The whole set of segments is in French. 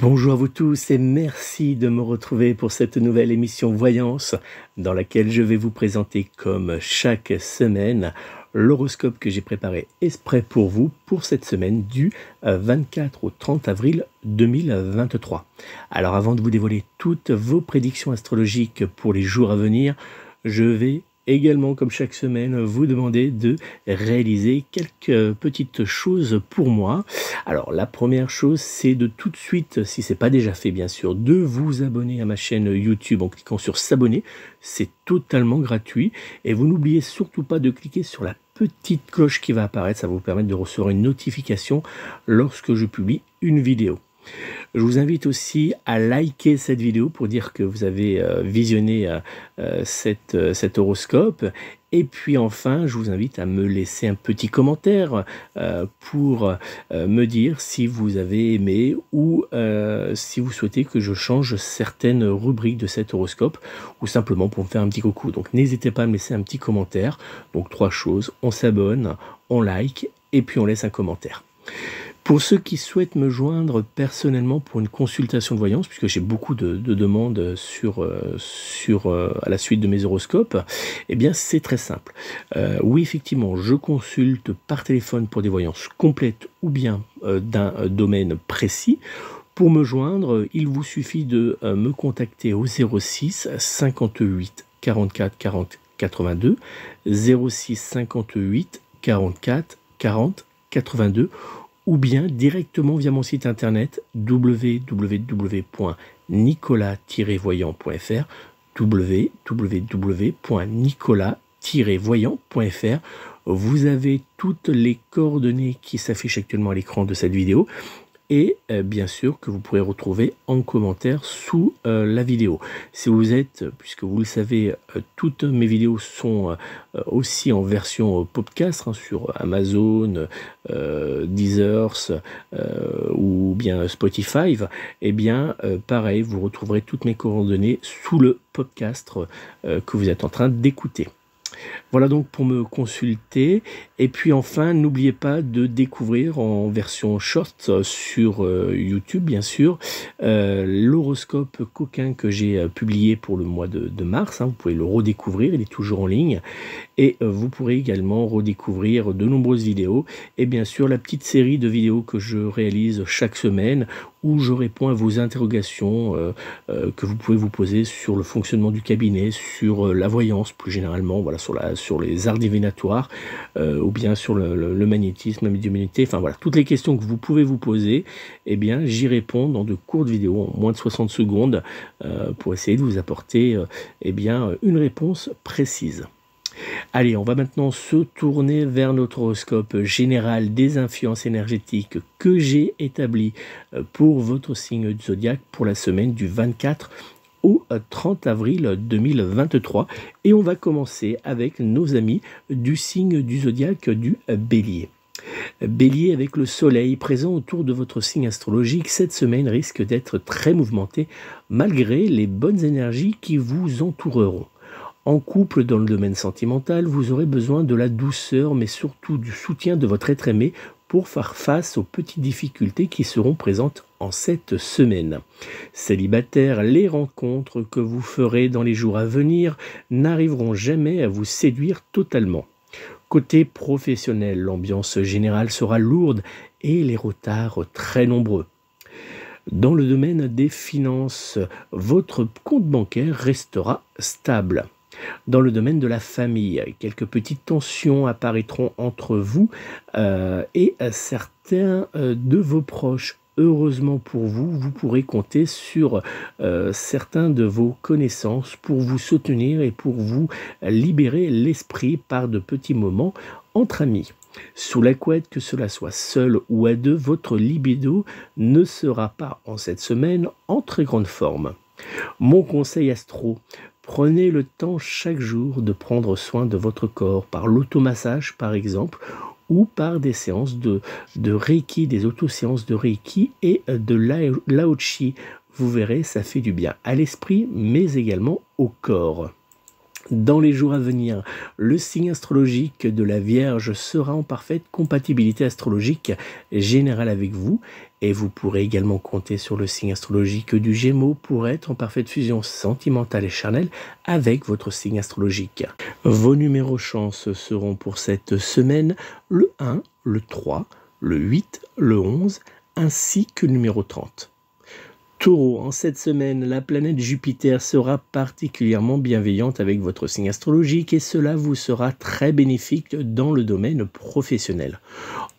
Bonjour à vous tous et merci de me retrouver pour cette nouvelle émission Voyance dans laquelle je vais vous présenter comme chaque semaine l'horoscope que j'ai préparé exprès pour vous pour cette semaine du 24 au 30 avril 2023. Alors avant de vous dévoiler toutes vos prédictions astrologiques pour les jours à venir, je vais également, comme chaque semaine, vous demander de réaliser quelques petites choses pour moi. Alors, la première chose, c'est de tout de suite, si ce n'est pas déjà fait, bien sûr, de vous abonner à ma chaîne YouTube en cliquant sur s'abonner. C'est totalement gratuit. Et vous n'oubliez surtout pas de cliquer sur la petite cloche qui va apparaître. Ça va vous permettre de recevoir une notification lorsque je publie une vidéo. Je vous invite aussi à liker cette vidéo pour dire que vous avez visionné cet horoscope. Et puis enfin, je vous invite à me laisser un petit commentaire pour me dire si vous avez aimé ou si vous souhaitez que je change certaines rubriques de cet horoscope ou simplement pour me faire un petit coucou. Donc n'hésitez pas à me laisser un petit commentaire. Donc 3 choses, on s'abonne, on like et puis on laisse un commentaire. Pour ceux qui souhaitent me joindre personnellement pour une consultation de voyance, puisque j'ai beaucoup de demandes à la suite de mes horoscopes, eh bien c'est très simple. Oui, effectivement, je consulte par téléphone pour des voyances complètes ou bien d'un domaine précis. Pour me joindre, il vous suffit de me contacter au 06 58 44 40 82, 06 58 44 40 82, ou bien directement via mon site internet www.nicolas-voyant.fr, www.nicolas-voyant.fr. Vous avez toutes les coordonnées qui s'affichent actuellement à l'écran de cette vidéo et bien sûr que vous pourrez retrouver en commentaire sous la vidéo. Si vous êtes, puisque vous le savez, toutes mes vidéos sont aussi en version podcast sur Amazon, Deezer ou bien Spotify, et bien pareil, vous retrouverez toutes mes coordonnées sous le podcast que vous êtes en train d'écouter. Voilà donc pour me consulter. Et puis enfin, n'oubliez pas de découvrir en version short sur YouTube, bien sûr, l'horoscope coquin que j'ai publié pour le mois de mars. Vous pouvez le redécouvrir, il est toujours en ligne. Et vous pourrez également redécouvrir de nombreuses vidéos. Et bien sûr, la petite série de vidéos que je réalise chaque semaine où je réponds à vos interrogations que vous pouvez vous poser sur le fonctionnement du cabinet, sur la voyance plus généralement, voilà, sur les arts divinatoires, ou bien sur le magnétisme, la médiumnité, enfin voilà, toutes les questions que vous pouvez vous poser, eh bien j'y réponds dans de courtes vidéos, en moins de 60 secondes, pour essayer de vous apporter eh bien, une réponse précise. Allez, on va maintenant se tourner vers notre horoscope général des influences énergétiques que j'ai établi pour votre signe du zodiaque pour la semaine du 24 au 30 avril 2023. Et on va commencer avec nos amis du signe du zodiaque du Bélier. Bélier, avec le soleil présent autour de votre signe astrologique, cette semaine risque d'être très mouvementée malgré les bonnes énergies qui vous entoureront. En couple, dans le domaine sentimental, vous aurez besoin de la douceur, mais surtout du soutien de votre être aimé pour faire face aux petites difficultés qui seront présentes en cette semaine. Célibataire, les rencontres que vous ferez dans les jours à venir n'arriveront jamais à vous séduire totalement. Côté professionnel, l'ambiance générale sera lourde et les retards très nombreux. Dans le domaine des finances, votre compte bancaire restera stable. Dans le domaine de la famille, quelques petites tensions apparaîtront entre vous et certains de vos proches. Heureusement pour vous, vous pourrez compter sur certains de vos connaissances pour vous soutenir et pour vous libérer l'esprit par de petits moments entre amis. Sous la couette, que cela soit seul ou à deux, votre libido ne sera pas en cette semaine en très grande forme. Mon conseil astro: prenez le temps chaque jour de prendre soin de votre corps par l'automassage par exemple ou par des séances de Reiki, des autoséances de Reiki et de Lao Chi. Vous verrez, ça fait du bien à l'esprit mais également au corps. Dans les jours à venir, le signe astrologique de la Vierge sera en parfaite compatibilité astrologique générale avec vous et vous pourrez également compter sur le signe astrologique du Gémeaux pour être en parfaite fusion sentimentale et charnelle avec votre signe astrologique. Vos numéros chance seront pour cette semaine le 1, le 3, le 8, le 11 ainsi que le numéro 30. Taureau, en cette semaine, la planète Jupiter sera particulièrement bienveillante avec votre signe astrologique et cela vous sera très bénéfique dans le domaine professionnel.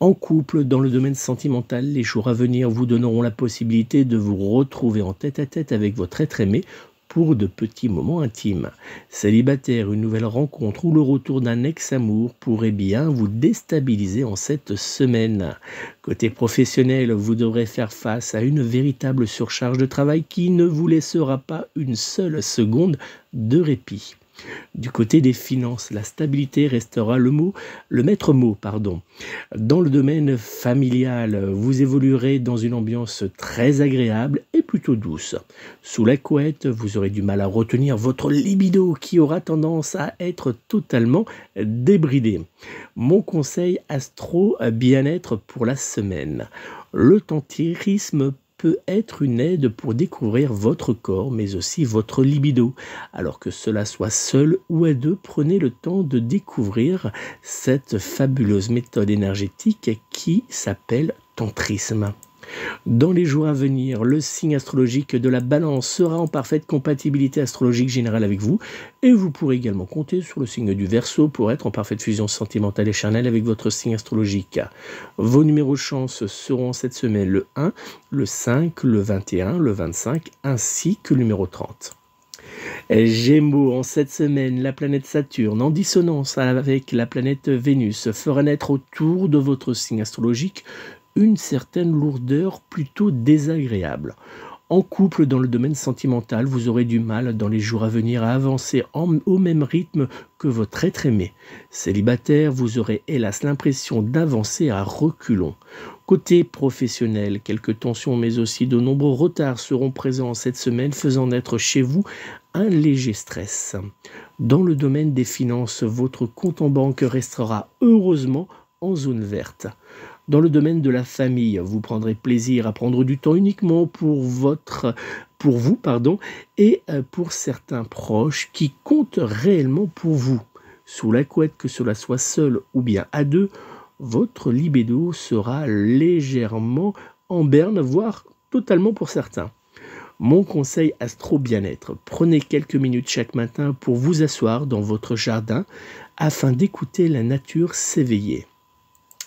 En couple, dans le domaine sentimental, les jours à venir vous donneront la possibilité de vous retrouver en tête-à-tête avec votre être aimé pour de petits moments intimes. Célibataire, une nouvelle rencontre ou le retour d'un ex-amour pourrait bien vous déstabiliser en cette semaine. Côté professionnel, vous devrez faire face à une véritable surcharge de travail qui ne vous laissera pas une seule seconde de répit. Du côté des finances, la stabilité restera le maître mot. Dans le domaine familial, vous évoluerez dans une ambiance très agréable et plutôt douce. Sous la couette, vous aurez du mal à retenir votre libido qui aura tendance à être totalement débridé. Mon conseil astro bien-être pour la semaine. Le tantricisme peut être une aide pour découvrir votre corps, mais aussi votre libido. Alors que cela soit seul ou à deux, prenez le temps de découvrir cette fabuleuse méthode énergétique qui s'appelle tantrisme. Dans les jours à venir, le signe astrologique de la Balance sera en parfaite compatibilité astrologique générale avec vous et vous pourrez également compter sur le signe du Verseau pour être en parfaite fusion sentimentale et charnelle avec votre signe astrologique. Vos numéros chance seront cette semaine le 1, le 5, le 21, le 25 ainsi que le numéro 30. Gémeaux, en cette semaine, la planète Saturne, en dissonance avec la planète Vénus, fera naître autour de votre signe astrologique une certaine lourdeur plutôt désagréable. En couple, dans le domaine sentimental, vous aurez du mal dans les jours à venir à avancer au même rythme que votre être aimé. Célibataire, vous aurez hélas l'impression d'avancer à reculons. Côté professionnel, quelques tensions mais aussi de nombreux retards seront présents cette semaine, faisant naître chez vous un léger stress. Dans le domaine des finances, votre compte en banque restera heureusement en zone verte. Dans le domaine de la famille, vous prendrez plaisir à prendre du temps uniquement pour vous, et pour certains proches qui comptent réellement pour vous. Sous la couette, que cela soit seul ou bien à deux, votre libido sera légèrement en berne, voire totalement pour certains. Mon conseil astro bien-être, prenez quelques minutes chaque matin pour vous asseoir dans votre jardin afin d'écouter la nature s'éveiller.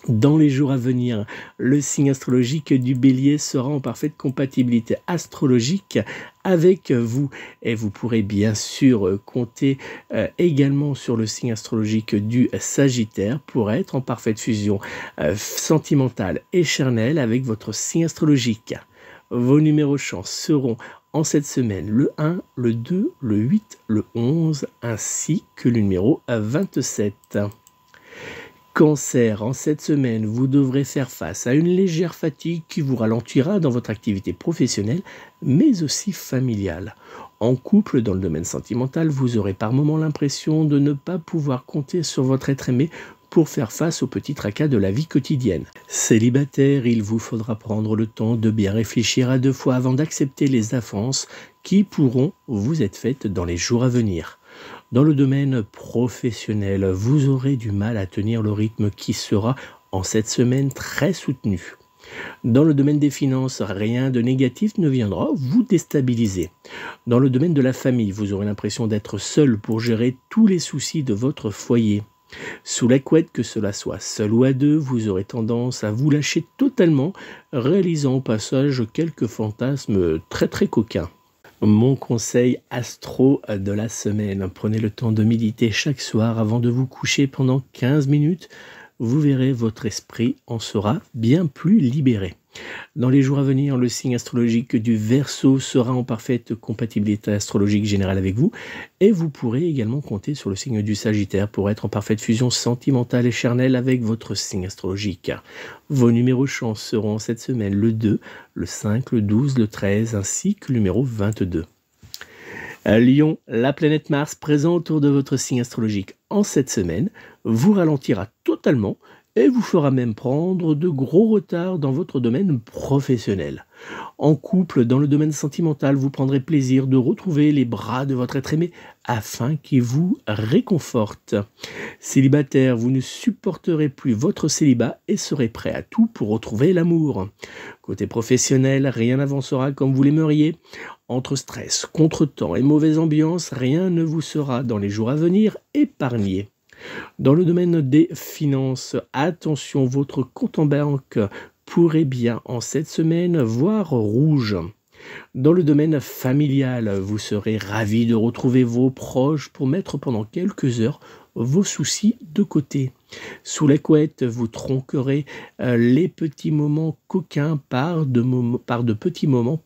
Dans les jours à venir, le signe astrologique du Bélier sera en parfaite compatibilité astrologique avec vous et vous pourrez bien sûr compter également sur le signe astrologique du Sagittaire pour être en parfaite fusion sentimentale et charnelle avec votre signe astrologique. Vos numéros chance seront en cette semaine le 1, le 2, le 8, le 11 ainsi que le numéro 27. Cancer, en cette semaine, vous devrez faire face à une légère fatigue qui vous ralentira dans votre activité professionnelle, mais aussi familiale. En couple, dans le domaine sentimental, vous aurez par moments l'impression de ne pas pouvoir compter sur votre être aimé pour faire face aux petits tracas de la vie quotidienne. Célibataire, il vous faudra prendre le temps de bien réfléchir à deux fois avant d'accepter les avances qui pourront vous être faites dans les jours à venir. Dans le domaine professionnel, vous aurez du mal à tenir le rythme qui sera en cette semaine très soutenu. Dans le domaine des finances, rien de négatif ne viendra vous déstabiliser. Dans le domaine de la famille, vous aurez l'impression d'être seul pour gérer tous les soucis de votre foyer. Sous la couette, que cela soit seul ou à deux, vous aurez tendance à vous lâcher totalement, réalisant au passage quelques fantasmes très coquins. Mon conseil astro de la semaine, prenez le temps de méditer chaque soir avant de vous coucher pendant 15 minutes. Vous verrez, votre esprit en sera bien plus libéré. Dans les jours à venir, le signe astrologique du Verseau sera en parfaite compatibilité astrologique générale avec vous et vous pourrez également compter sur le signe du Sagittaire pour être en parfaite fusion sentimentale et charnelle avec votre signe astrologique. Vos numéros chance seront cette semaine le 2, le 5, le 12, le 13 ainsi que le numéro 22. Lion, la planète Mars présent autour de votre signe astrologique en cette semaine vous ralentira totalement et vous fera même prendre de gros retards dans votre domaine professionnel. En couple, dans le domaine sentimental, vous prendrez plaisir de retrouver les bras de votre être aimé afin qu'il vous réconforte. Célibataire, vous ne supporterez plus votre célibat et serez prêt à tout pour retrouver l'amour. Côté professionnel, rien n'avancera comme vous l'aimeriez. Entre stress, contretemps et mauvaise ambiance, rien ne vous sera dans les jours à venir épargné. Dans le domaine des finances, attention, votre compte en banque pourrait bien en cette semaine voir rouge. Dans le domaine familial, vous serez ravi de retrouver vos proches pour mettre pendant quelques heures vos soucis de côté. Sous la couette, vous tronquerez les petits moments coquins par de petits moments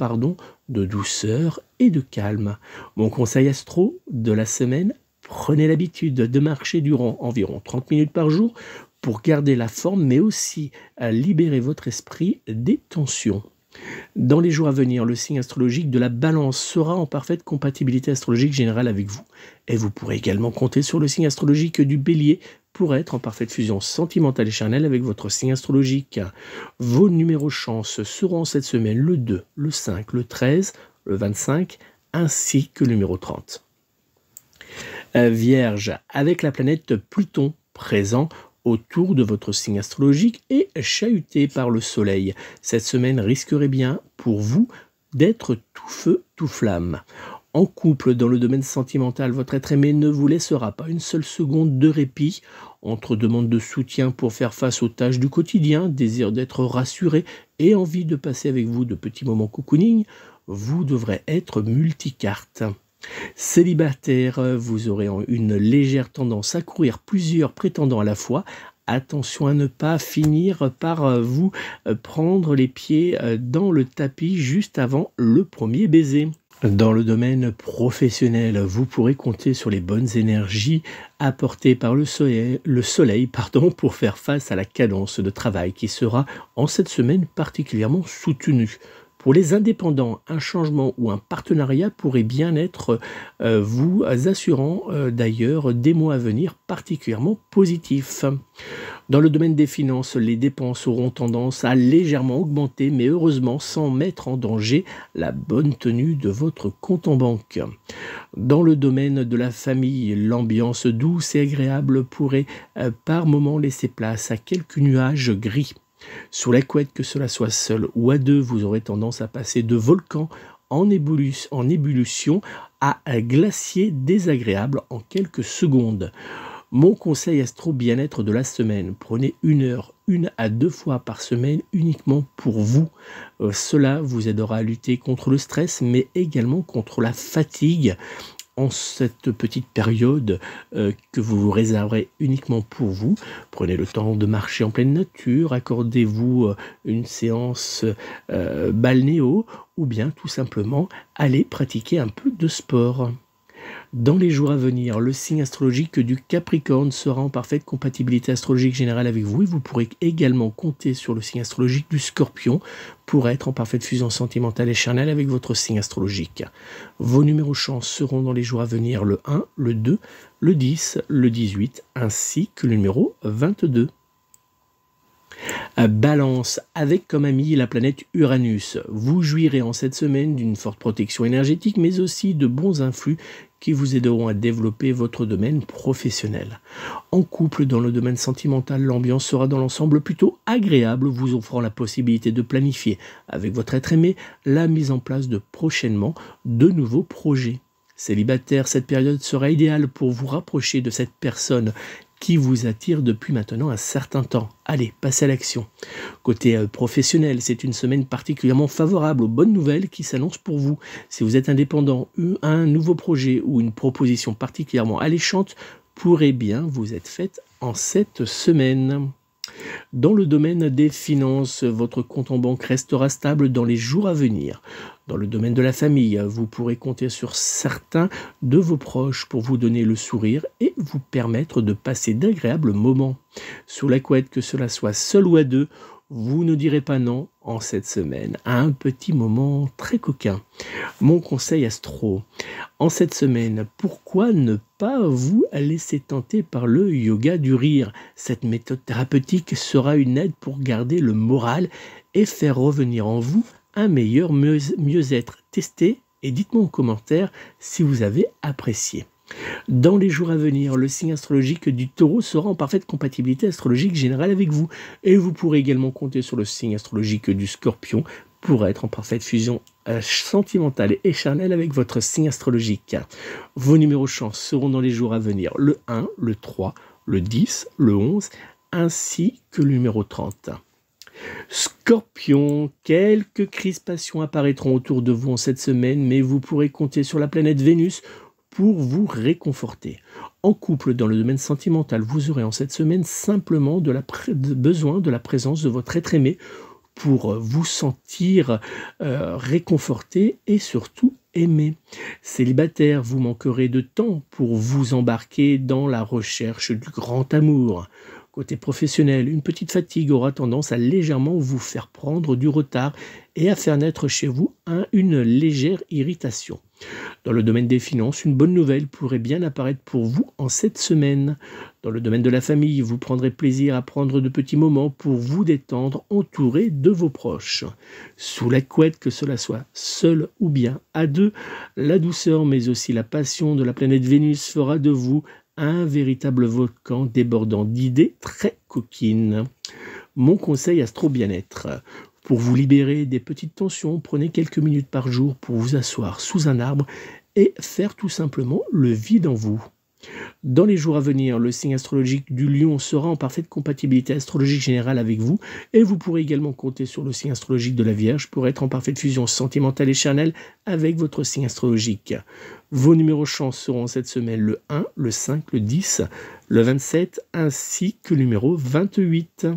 de douceur et de calme. Mon conseil astro de la semaine: prenez l'habitude de marcher durant environ 30 minutes par jour pour garder la forme, mais aussi libérer votre esprit des tensions. Dans les jours à venir, le signe astrologique de la Balance sera en parfaite compatibilité astrologique générale avec vous. Et vous pourrez également compter sur le signe astrologique du Bélier pour être en parfaite fusion sentimentale et charnelle avec votre signe astrologique. Vos numéros chance seront cette semaine le 2, le 5, le 13, le 25 ainsi que le numéro 30. Vierge, avec la planète Pluton présent autour de votre signe astrologique et chahuté par le soleil, cette semaine risquerait bien pour vous d'être tout feu, tout flamme. En couple, dans le domaine sentimental, votre être aimé ne vous laissera pas une seule seconde de répit. Entre demandes de soutien pour faire face aux tâches du quotidien, désir d'être rassuré et envie de passer avec vous de petits moments cocooning, vous devrez être multicarte. Célibataire, vous aurez une légère tendance à courir plusieurs prétendants à la fois. Attention à ne pas finir par vous prendre les pieds dans le tapis juste avant le premier baiser. Dans le domaine professionnel, vous pourrez compter sur les bonnes énergies apportées par le soleil pour faire face à la cadence de travail qui sera en cette semaine particulièrement soutenue. Pour les indépendants, un changement ou un partenariat pourrait bien être vous assurant d'ailleurs des mois à venir particulièrement positifs. Dans le domaine des finances, les dépenses auront tendance à légèrement augmenter, mais heureusement sans mettre en danger la bonne tenue de votre compte en banque. Dans le domaine de la famille, l'ambiance douce et agréable pourrait par moments laisser place à quelques nuages gris. Sous la couette, que cela soit seul ou à deux, vous aurez tendance à passer de volcan en ébullition à glacier désagréable en quelques secondes. Mon conseil astro bien-être de la semaine: prenez 1 heure, 1 à 2 fois par semaine uniquement pour vous. Cela vous aidera à lutter contre le stress, mais également contre la fatigue. En cette petite période que vous vous réserverez uniquement pour vous, prenez le temps de marcher en pleine nature, accordez-vous une séance balnéo ou bien tout simplement allez pratiquer un peu de sport. Dans les jours à venir, le signe astrologique du Capricorne sera en parfaite compatibilité astrologique générale avec vous et vous pourrez également compter sur le signe astrologique du Scorpion pour être en parfaite fusion sentimentale et charnelle avec votre signe astrologique. Vos numéros chance seront dans les jours à venir le 1, le 2, le 10, le 18 ainsi que le numéro 22. Balance, avec comme ami la planète Uranus. Vous jouirez en cette semaine d'une forte protection énergétique, mais aussi de bons influx qui vous aideront à développer votre domaine professionnel. En couple, dans le domaine sentimental, l'ambiance sera dans l'ensemble plutôt agréable, vous offrant la possibilité de planifier avec votre être aimé la mise en place de prochainement de nouveaux projets. Célibataire, cette période sera idéale pour vous rapprocher de cette personne qui vous attire depuis maintenant un certain temps. Allez, passez à l'action. Côté professionnel, c'est une semaine particulièrement favorable aux bonnes nouvelles qui s'annoncent pour vous. Si vous êtes indépendant, un nouveau projet ou une proposition particulièrement alléchante pourrait bien vous être faite en cette semaine. Dans le domaine des finances, votre compte en banque restera stable dans les jours à venir. Dans le domaine de la famille, vous pourrez compter sur certains de vos proches pour vous donner le sourire et vous permettre de passer d'agréables moments. Sous la couette, que cela soit seul ou à deux, vous ne direz pas non en cette semaine à un petit moment très coquin. Mon conseil astro, en cette semaine, pourquoi ne pas vous laisser tenter par le yoga du rire? Cette méthode thérapeutique sera une aide pour garder le moral et faire revenir en vous un meilleur mieux-être. Testez et dites-moi en commentaire si vous avez apprécié. Dans les jours à venir, le signe astrologique du Taureau sera en parfaite compatibilité astrologique générale avec vous. Et vous pourrez également compter sur le signe astrologique du Scorpion pour être en parfaite fusion sentimentale et charnelle avec votre signe astrologique. Vos numéros chance seront dans les jours à venir le 1, le 3, le 10, le 11, ainsi que le numéro 30. Scorpion, quelques crispations apparaîtront autour de vous en cette semaine, mais vous pourrez compter sur la planète Vénus pour vous réconforter. En couple, dans le domaine sentimental, vous aurez en cette semaine simplement besoin de la présence de votre être aimé pour vous sentir réconforté et surtout aimé. Célibataire, vous manquerez de temps pour vous embarquer dans la recherche du grand amour. Côté professionnel, une petite fatigue aura tendance à légèrement vous faire prendre du retard et à faire naître chez vous une légère irritation. Dans le domaine des finances, une bonne nouvelle pourrait bien apparaître pour vous en cette semaine. Dans le domaine de la famille, vous prendrez plaisir à prendre de petits moments pour vous détendre, entouré de vos proches. Sous la couette, que cela soit seul ou bien à deux, la douceur mais aussi la passion de la planète Vénus fera de vous un véritable volcan débordant d'idées très coquines. Mon conseil astro bien-être. Pour vous libérer des petites tensions, prenez quelques minutes par jour pour vous asseoir sous un arbre et faire tout simplement le vide en vous. Dans les jours à venir, le signe astrologique du Lion sera en parfaite compatibilité astrologique générale avec vous et vous pourrez également compter sur le signe astrologique de la Vierge pour être en parfaite fusion sentimentale et charnelle avec votre signe astrologique. Vos numéros chance seront cette semaine le 1, le 5, le 10, le 27 ainsi que le numéro 28.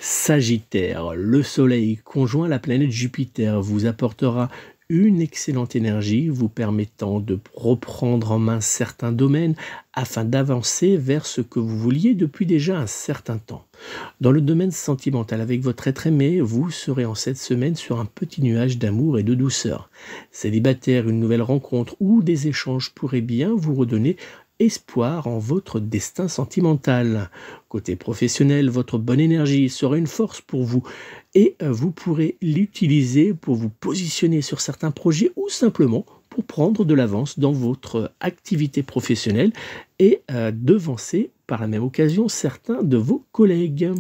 Sagittaire, le soleil conjoint à la planète Jupiter vous apportera une excellente énergie vous permettant de reprendre en main certains domaines afin d'avancer vers ce que vous vouliez depuis déjà un certain temps. Dans le domaine sentimental avec votre être aimé, vous serez en cette semaine sur un petit nuage d'amour et de douceur. Célibataire, une nouvelle rencontre ou des échanges pourraient bien vous redonner espoir en votre destin sentimental. Côté professionnel, votre bonne énergie sera une force pour vous et vous pourrez l'utiliser pour vous positionner sur certains projets ou simplement pour prendre de l'avance dans votre activité professionnelle et devancer par la même occasion certains de vos collègues.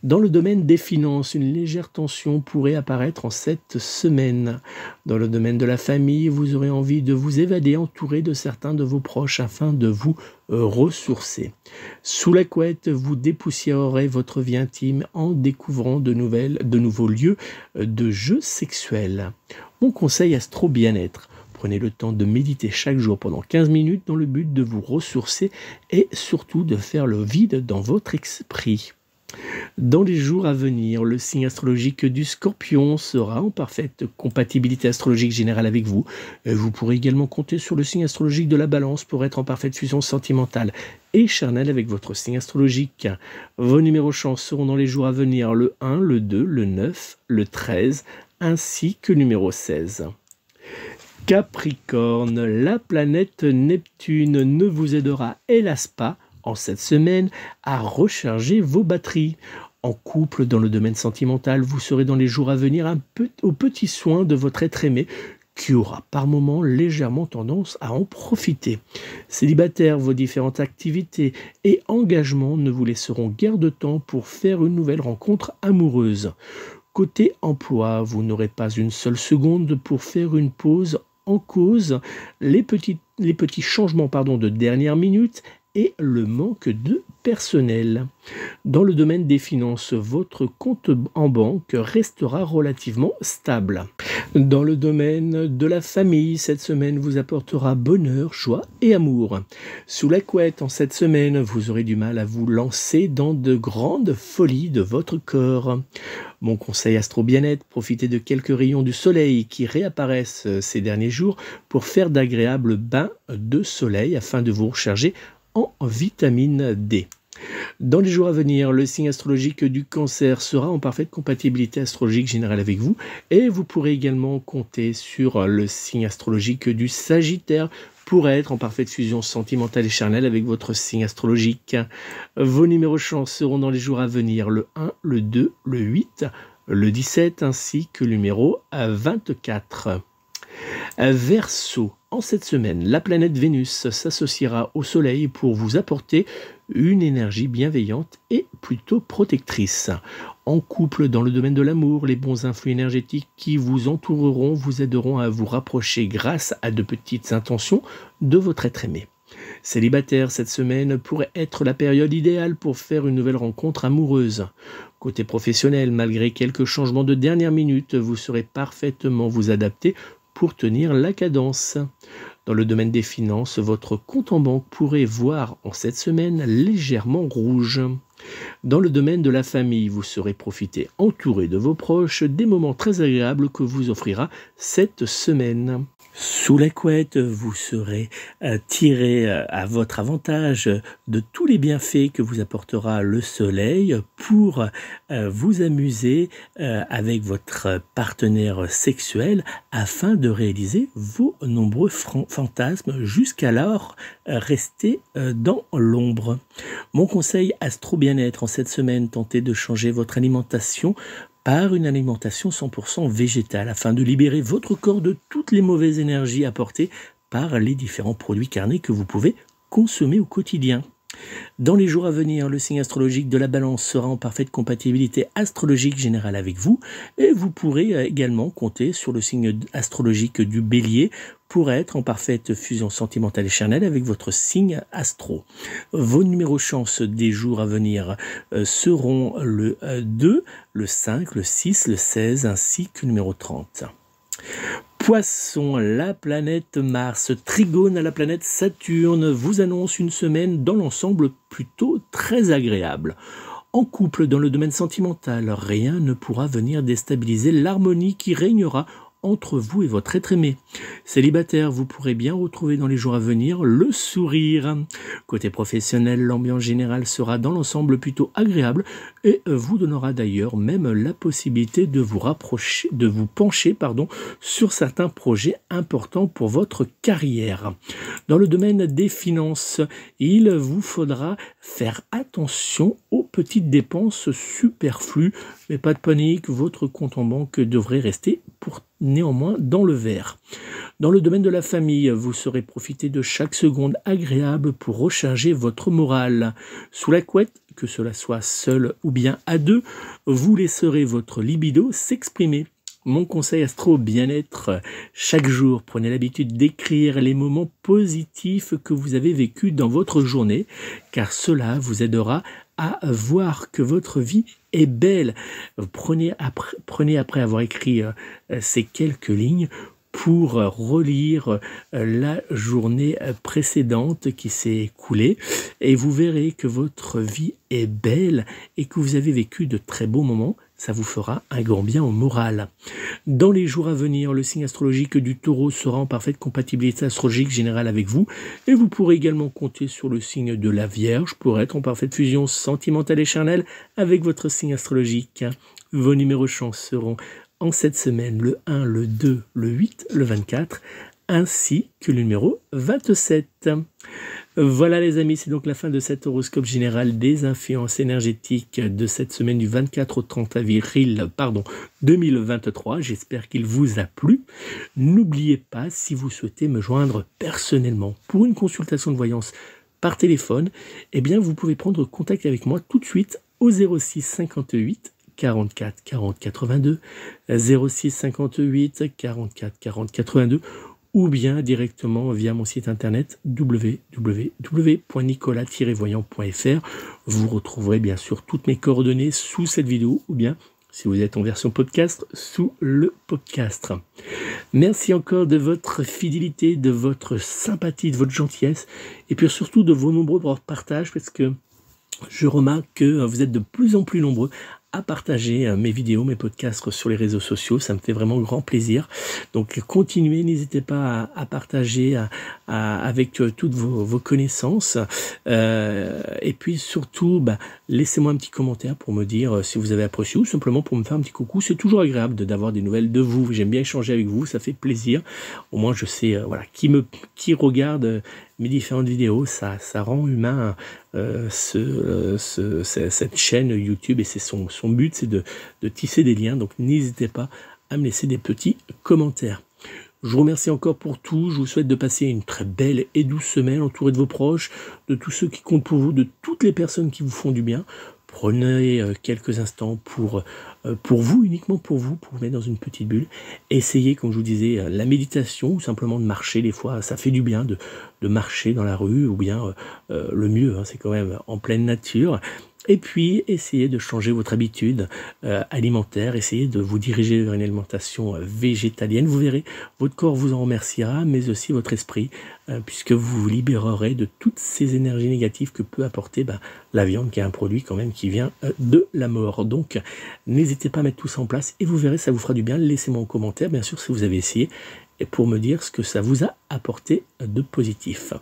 Dans le domaine des finances, une légère tension pourrait apparaître en cette semaine. Dans le domaine de la famille, vous aurez envie de vous évader entouré de certains de vos proches afin de vous ressourcer. Sous la couette, vous dépoussiérerez votre vie intime en découvrant de nouveaux lieux de jeux sexuels. Mon conseil astro bien-être. Prenez le temps de méditer chaque jour pendant 15 minutes dans le but de vous ressourcer et surtout de faire le vide dans votre esprit. Dans les jours à venir, le signe astrologique du Scorpion sera en parfaite compatibilité astrologique générale avec vous. Vous pourrez également compter sur le signe astrologique de la Balance pour être en parfaite fusion sentimentale et charnelle avec votre signe astrologique. Vos numéros chance seront dans les jours à venir le 1, le 2, le 9, le 13 ainsi que le numéro 16. Capricorne, la planète Neptune ne vous aidera hélas pas en cette semaine à recharger vos batteries. En couple, dans le domaine sentimental, vous serez dans les jours à venir aux petits soins de votre être aimé qui aura par moments légèrement tendance à en profiter. Célibataire, vos différentes activités et engagements ne vous laisseront guère de temps pour faire une nouvelle rencontre amoureuse. Côté emploi, vous n'aurez pas une seule seconde pour faire une pause en cause les petits changements de dernière minute et le manque de personnel. Dans le domaine des finances, votre compte en banque restera relativement stable. Dans le domaine de la famille, cette semaine vous apportera bonheur, joie et amour. Sous la couette, en cette semaine, vous aurez du mal à vous lancer dans de grandes folies de votre corps. Mon conseil astro bien-être, profitez de quelques rayons du soleil qui réapparaissent ces derniers jours pour faire d'agréables bains de soleil afin de vous recharger en vitamine D. Dans les jours à venir, le signe astrologique du Cancer sera en parfaite compatibilité astrologique générale avec vous et vous pourrez également compter sur le signe astrologique du Sagittaire pour être en parfaite fusion sentimentale et charnelle avec votre signe astrologique. Vos numéros chance seront dans les jours à venir le 1, le 2, le 8, le 17 ainsi que le numéro 24. Verseau, en cette semaine, la planète Vénus s'associera au Soleil pour vous apporter une énergie bienveillante et plutôt protectrice. En couple, dans le domaine de l'amour, les bons influx énergétiques qui vous entoureront vous aideront à vous rapprocher grâce à de petites intentions de votre être aimé. Célibataire, cette semaine pourrait être la période idéale pour faire une nouvelle rencontre amoureuse. Côté professionnel, malgré quelques changements de dernière minute, vous saurez parfaitement vous adapter pour tenir la cadence. Dans le domaine des finances, votre compte en banque pourrait voir en cette semaine légèrement rouge. Dans le domaine de la famille, vous serez profité, entouré de vos proches, des moments très agréables que vous offrira cette semaine. Sous la couette, vous serez tiré à votre avantage de tous les bienfaits que vous apportera le soleil pour vous amuser avec votre partenaire sexuel afin de réaliser vos nombreux fantasmes jusqu'alors restés dans l'ombre. Mon conseil astro bien-être en cette semaine, tentez de changer votre alimentation par une alimentation 100% végétale afin de libérer votre corps de toutes les mauvaises énergies apportées par les différents produits carnés que vous pouvez consommer au quotidien. Dans les jours à venir, le signe astrologique de la Balance sera en parfaite compatibilité astrologique générale avec vous et vous pourrez également compter sur le signe astrologique du Bélier pour être en parfaite fusion sentimentale et charnelle avec votre signe astro. Vos numéros chance des jours à venir seront le 2, le 5, le 6, le 16 ainsi que le numéro 30. Poisson, la planète Mars, trigone à la planète Saturne, vous annonce une semaine dans l'ensemble plutôt très agréable. En couple, dans le domaine sentimental, rien ne pourra venir déstabiliser l'harmonie qui régnera entre vous et votre être aimé. Célibataire, vous pourrez bien retrouver dans les jours à venir le sourire. Côté professionnel, l'ambiance générale sera dans l'ensemble plutôt agréable et vous donnera d'ailleurs même la possibilité de vous pencher sur certains projets importants pour votre carrière. Dans le domaine des finances, il vous faudra faire attention aux petites dépenses superflues, mais pas de panique, votre compte en banque devrait rester néanmoins dans le vert. Dans le domaine de la famille, vous saurez profiter de chaque seconde agréable pour recharger votre morale. Sous la couette, que cela soit seul ou bien à deux, vous laisserez votre libido s'exprimer. Mon conseil astro bien-être, chaque jour, prenez l'habitude d'écrire les moments positifs que vous avez vécus dans votre journée, car cela vous aidera à voir que votre vie est belle. Prenez après avoir écrit ces quelques lignes pour relire la journée précédente qui s'est écoulée et vous verrez que votre vie est belle et que vous avez vécu de très beaux moments. Ça vous fera un grand bien au moral. Dans les jours à venir, le signe astrologique du Taureau sera en parfaite compatibilité astrologique générale avec vous et vous pourrez également compter sur le signe de la Vierge pour être en parfaite fusion sentimentale et charnelle avec votre signe astrologique. Vos numéros chance seront en cette semaine le 1, le 2, le 8, le 24 ainsi que le numéro 27. Voilà les amis, c'est donc la fin de cet horoscope général des influences énergétiques de cette semaine du 24 au 30 avril 2023. J'espère qu'il vous a plu. N'oubliez pas, si vous souhaitez me joindre personnellement pour une consultation de voyance par téléphone, eh bien vous pouvez prendre contact avec moi tout de suite au 06 58 44 40 82, 06 58 44 40 82 ou bien directement via mon site internet www.nicolas-voyant.fr. Vous retrouverez bien sûr toutes mes coordonnées sous cette vidéo ou bien, si vous êtes en version podcast, sous le podcast. Merci encore de votre fidélité, de votre sympathie, de votre gentillesse et puis surtout de vos nombreux partages parce que je remarque que vous êtes de plus en plus nombreux à partager mes vidéos, mes podcasts sur les réseaux sociaux. Ça me fait vraiment grand plaisir. Donc continuez, n'hésitez pas à partager avec toutes vos connaissances. Et puis surtout, laissez-moi un petit commentaire pour me dire si vous avez apprécié ou simplement pour me faire un petit coucou. C'est toujours agréable d'avoir des nouvelles de vous. J'aime bien échanger avec vous, ça fait plaisir. Au moins je sais voilà, qui regarde mes différentes vidéos. Ça rend humain cette chaîne YouTube, et c'est son but, c'est de tisser des liens. Donc n'hésitez pas à me laisser des petits commentaires. Je vous remercie encore pour tout. Je vous souhaite de passer une très belle et douce semaine entouré de vos proches, de tous ceux qui comptent pour vous, de toutes les personnes qui vous font du bien. Prenez quelques instants pour vous, uniquement pour vous mettre dans une petite bulle. Essayez, comme je vous disais, la méditation ou simplement de marcher. Des fois, ça fait du bien de marcher dans la rue, ou bien le mieux, c'est quand même en pleine nature. Et puis, essayez de changer votre habitude alimentaire, essayez de vous diriger vers une alimentation végétalienne. Vous verrez, votre corps vous en remerciera, mais aussi votre esprit, puisque vous vous libérerez de toutes ces énergies négatives que peut apporter la viande, qui est un produit quand même qui vient de la mort. Donc, n'hésitez pas à mettre tout ça en place, et vous verrez, ça vous fera du bien. Laissez-moi en commentaire, bien sûr, si vous avez essayé, et pour me dire ce que ça vous a apporté de positif.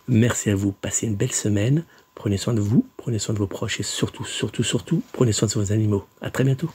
Merci à vous, passez une belle semaine. Prenez soin de vous, prenez soin de vos proches et surtout, prenez soin de vos animaux. À très bientôt.